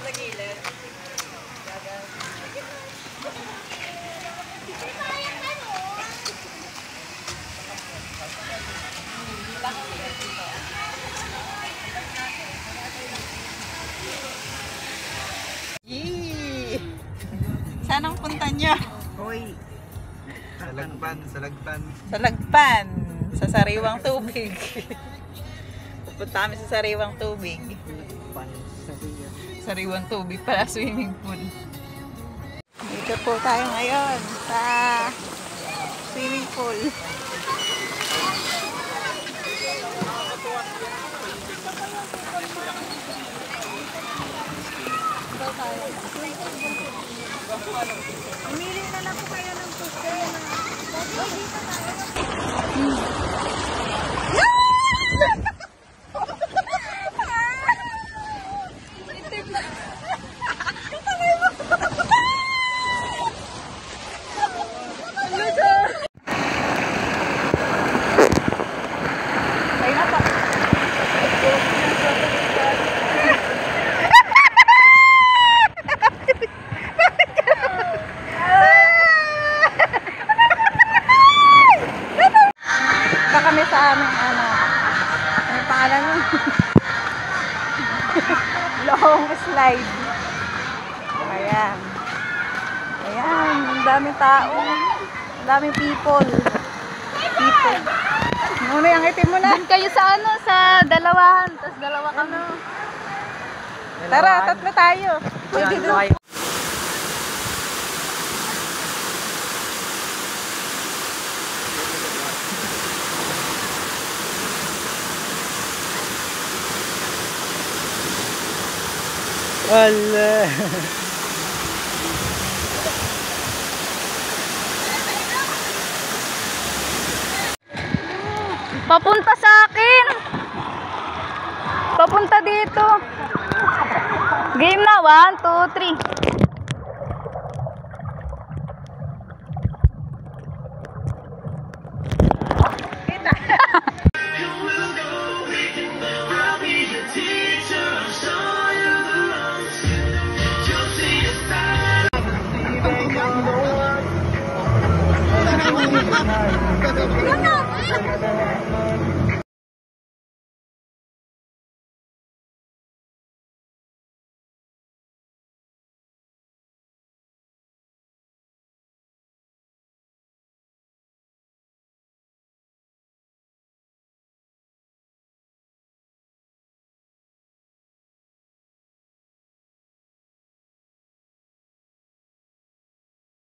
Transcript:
sa gilid. Yee! Saan ang punta niyo? Hoy! Sa Lagban, sa Lagban. Sa Lagban, sa sariwang tubig. Pupunta kami sa sariwang tubig. Sariwang tubig para swimming pool. Dito po tayo ngayon sa swimming pool. Umili na lang po kayo ng pusto na dito tayo. Kami sa aming ano pangalan nun? Long slide. Ayan. Ayan, ang daming tao. Ang daming people. Ano yung itim mo na? Doon kayo sa ano, sa dalawahan. Tapos dalawa kami. Tara, tatlo tayo. Pwede doon. Wala. Papunta sa akin. Papunta dito. Game na. 1, 2, 3.